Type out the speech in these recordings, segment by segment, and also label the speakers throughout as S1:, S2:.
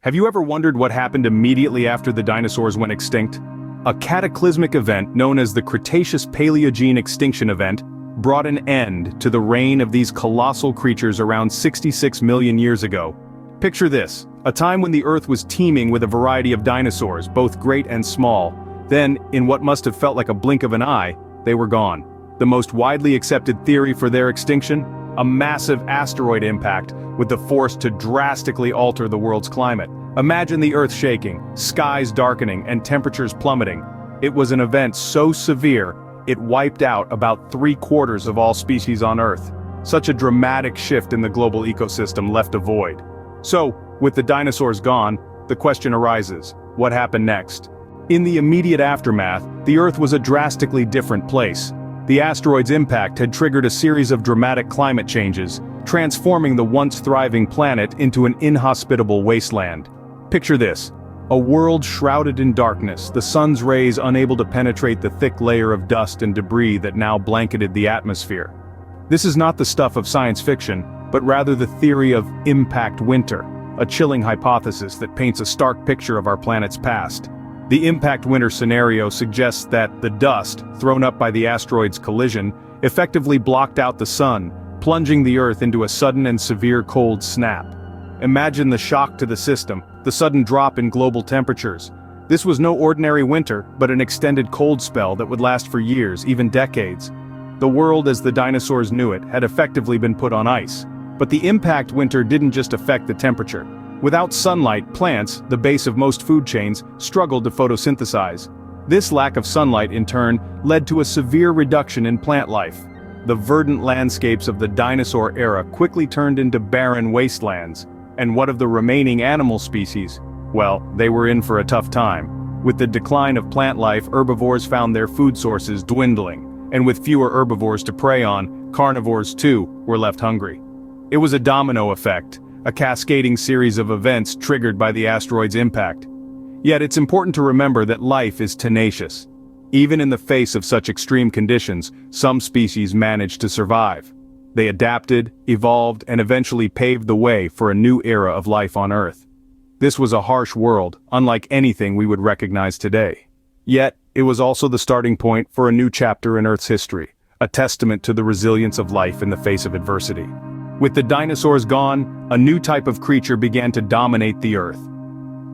S1: Have you ever wondered what happened immediately after the dinosaurs went extinct? A cataclysmic event known as the Cretaceous-Paleogene extinction event brought an end to the reign of these colossal creatures around 66 million years ago. Picture this, a time when the Earth was teeming with a variety of dinosaurs, both great and small. Then, in what must have felt like a blink of an eye, they were gone. The most widely accepted theory for their extinction? A massive asteroid impact with the force to drastically alter the world's climate. Imagine the Earth shaking, skies darkening, and temperatures plummeting. It was an event so severe, it wiped out about 3/4 of all species on Earth. Such a dramatic shift in the global ecosystem left a void. So, with the dinosaurs gone, the question arises, what happened next? In the immediate aftermath, the Earth was a drastically different place. The asteroid's impact had triggered a series of dramatic climate changes, transforming the once thriving planet into an inhospitable wasteland. Picture this, a world shrouded in darkness, the sun's rays unable to penetrate the thick layer of dust and debris that now blanketed the atmosphere. This is not the stuff of science fiction, but rather the theory of impact winter, a chilling hypothesis that paints a stark picture of our planet's past. The impact winter scenario suggests that the dust, thrown up by the asteroid's collision, effectively blocked out the sun, plunging the Earth into a sudden and severe cold snap. Imagine the shock to the system, the sudden drop in global temperatures. This was no ordinary winter, but an extended cold spell that would last for years, even decades. The world as the dinosaurs knew it had effectively been put on ice. But the impact winter didn't just affect the temperature. Without sunlight, plants, the base of most food chains, struggled to photosynthesize. This lack of sunlight, in turn, led to a severe reduction in plant life. The verdant landscapes of the dinosaur era quickly turned into barren wastelands. And what of the remaining animal species? Well, they were in for a tough time. With the decline of plant life, herbivores found their food sources dwindling. And with fewer herbivores to prey on, carnivores too were left hungry. It was a domino effect, a cascading series of events triggered by the asteroid's impact. Yet it's important to remember that life is tenacious. Even in the face of such extreme conditions, some species managed to survive. They adapted, evolved, and eventually paved the way for a new era of life on Earth. This was a harsh world, unlike anything we would recognize today. Yet, it was also the starting point for a new chapter in Earth's history, a testament to the resilience of life in the face of adversity. With the dinosaurs gone, a new type of creature began to dominate the Earth.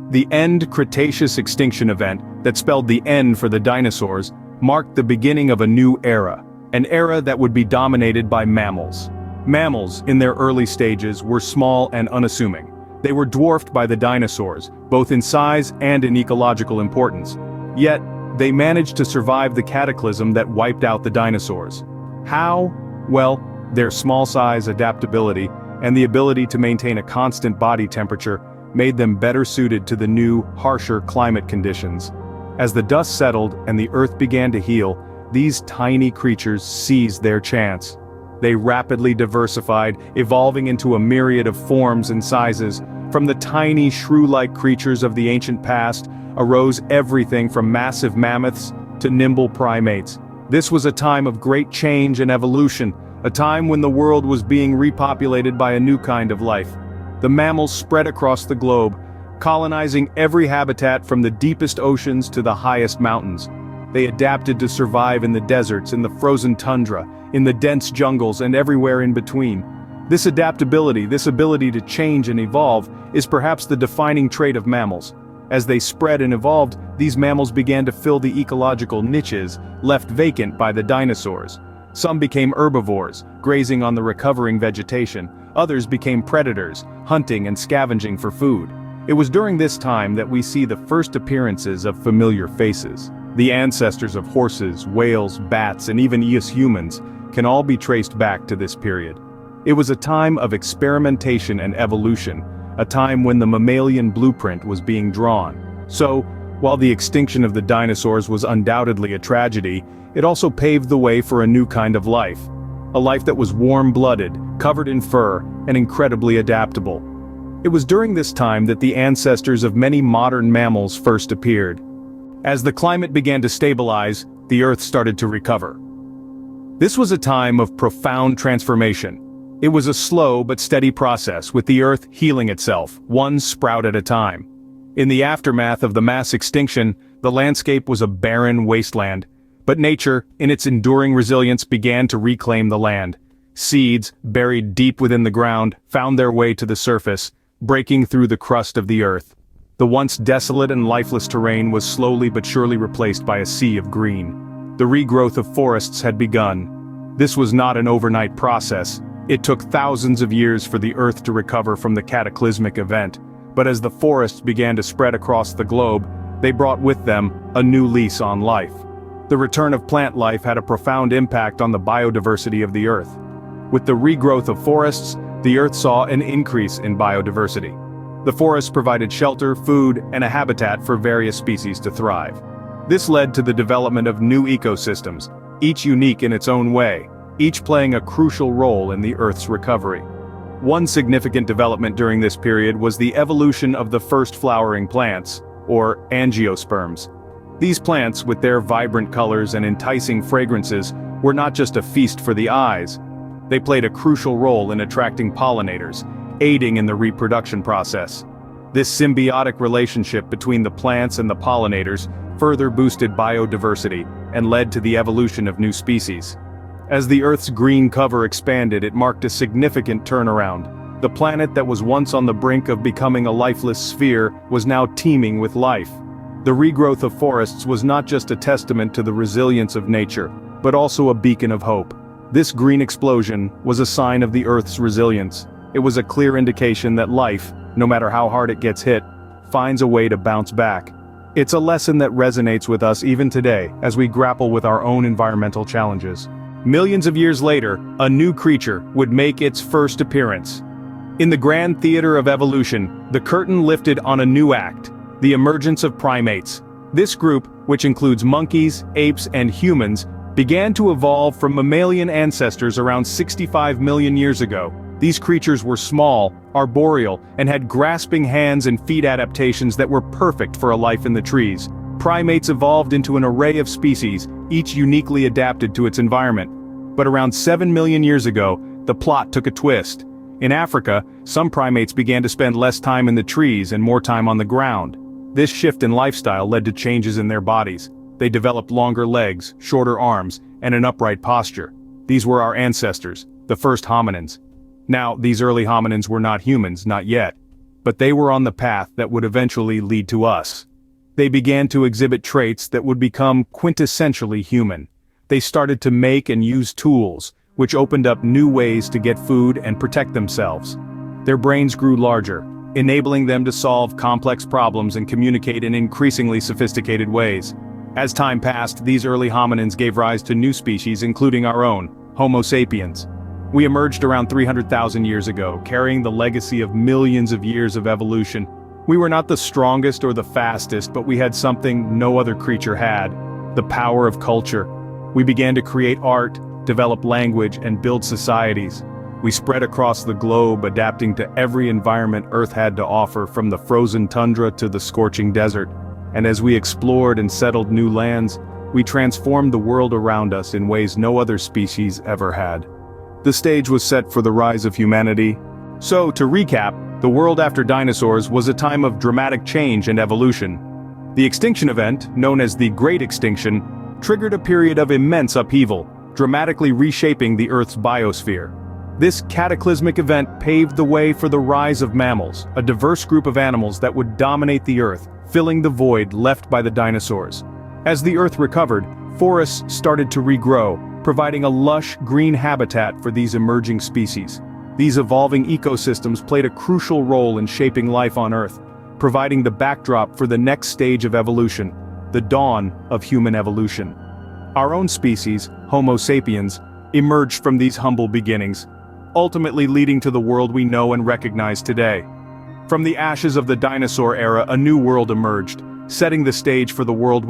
S1: The end Cretaceous extinction event that spelled the end for the dinosaurs marked the beginning of a new era, an era that would be dominated by mammals. Mammals, in their early stages, were small and unassuming. They were dwarfed by the dinosaurs, both in size and in ecological importance. Yet, they managed to survive the cataclysm that wiped out the dinosaurs. How? Well, their small size, adaptability, and the ability to maintain a constant body temperature made them better suited to the new, harsher climate conditions. As the dust settled and the Earth began to heal, these tiny creatures seized their chance. They rapidly diversified, evolving into a myriad of forms and sizes. From the tiny, shrew-like creatures of the ancient past arose everything from massive mammoths to nimble primates. This was a time of great change and evolution, a time when the world was being repopulated by a new kind of life. The mammals spread across the globe, colonizing every habitat from the deepest oceans to the highest mountains. They adapted to survive in the deserts, in the frozen tundra, in the dense jungles, and everywhere in between. This adaptability, this ability to change and evolve, is perhaps the defining trait of mammals. As they spread and evolved, these mammals began to fill the ecological niches left vacant by the dinosaurs. Some became herbivores, grazing on the recovering vegetation. Others became predators, hunting and scavenging for food. It was during this time that we see the first appearances of familiar faces. The ancestors of horses, whales, bats, and even us humans can all be traced back to this period. It was a time of experimentation and evolution, a time when the mammalian blueprint was being drawn. So, while the extinction of the dinosaurs was undoubtedly a tragedy, it also paved the way for a new kind of life. A life that was warm-blooded, covered in fur, and incredibly adaptable. It was during this time that the ancestors of many modern mammals first appeared. As the climate began to stabilize, the Earth started to recover. This was a time of profound transformation. It was a slow but steady process, with the Earth healing itself, one sprout at a time. In the aftermath of the mass extinction, the landscape was a barren wasteland. But nature, in its enduring resilience, began to reclaim the land. Seeds, buried deep within the ground, found their way to the surface, breaking through the crust of the earth. The once desolate and lifeless terrain was slowly but surely replaced by a sea of green. The regrowth of forests had begun. This was not an overnight process. It took thousands of years for the earth to recover from the cataclysmic event. But as the forests began to spread across the globe, they brought with them a new lease on life. The return of plant life had a profound impact on the biodiversity of the earth. With the regrowth of forests, the earth saw an increase in biodiversity. The forests provided shelter, food, and a habitat for various species to thrive. This led to the development of new ecosystems, each unique in its own way, each playing a crucial role in the Earth's recovery. One significant development during this period was the evolution of the first flowering plants, or angiosperms. These plants, with their vibrant colors and enticing fragrances, were not just a feast for the eyes. They played a crucial role in attracting pollinators, aiding in the reproduction process. This symbiotic relationship between the plants and the pollinators further boosted biodiversity and led to the evolution of new species. As the Earth's green cover expanded, it marked a significant turnaround. The planet that was once on the brink of becoming a lifeless sphere was now teeming with life. The regrowth of forests was not just a testament to the resilience of nature, but also a beacon of hope. This green explosion was a sign of the Earth's resilience. It was a clear indication that life, no matter how hard it gets hit, finds a way to bounce back. It's a lesson that resonates with us even today as we grapple with our own environmental challenges. Millions of years later, a new creature would make its first appearance. In the grand theater of evolution, the curtain lifted on a new act, the emergence of primates. This group, which includes monkeys, apes, and humans, began to evolve from mammalian ancestors around 65 million years ago. These creatures were small, arboreal, and had grasping hands and feet adaptations that were perfect for a life in the trees. Primates evolved into an array of species, each uniquely adapted to its environment. But around 7 million years ago, the plot took a twist. In Africa, some primates began to spend less time in the trees and more time on the ground. This shift in lifestyle led to changes in their bodies. They developed longer legs, shorter arms, and an upright posture. These were our ancestors, the first hominins. Now, these early hominins were not humans, not yet. But they were on the path that would eventually lead to us. They began to exhibit traits that would become quintessentially human. They started to make and use tools, which opened up new ways to get food and protect themselves. Their brains grew larger, enabling them to solve complex problems and communicate in increasingly sophisticated ways. As time passed, these early hominins gave rise to new species, including our own, Homo sapiens. We emerged around 300,000 years ago, carrying the legacy of millions of years of evolution. We were not the strongest or the fastest, but we had something no other creature had: the power of culture. We began to create art, develop language, and build societies. We spread across the globe, adapting to every environment Earth had to offer, from the frozen tundra to the scorching desert. And as we explored and settled new lands, we transformed the world around us in ways no other species ever had. The stage was set for the rise of humanity. So, to recap, the world after dinosaurs was a time of dramatic change and evolution. The extinction event, known as the Great Extinction, triggered a period of immense upheaval, dramatically reshaping the Earth's biosphere. This cataclysmic event paved the way for the rise of mammals, a diverse group of animals that would dominate the Earth, filling the void left by the dinosaurs. As the Earth recovered, forests started to regrow, providing a lush, green habitat for these emerging species. These evolving ecosystems played a crucial role in shaping life on Earth, providing the backdrop for the next stage of evolution, the dawn of human evolution. Our own species, Homo sapiens, emerged from these humble beginnings, ultimately leading to the world we know and recognize today. From the ashes of the dinosaur era, a new world emerged, setting the stage for the world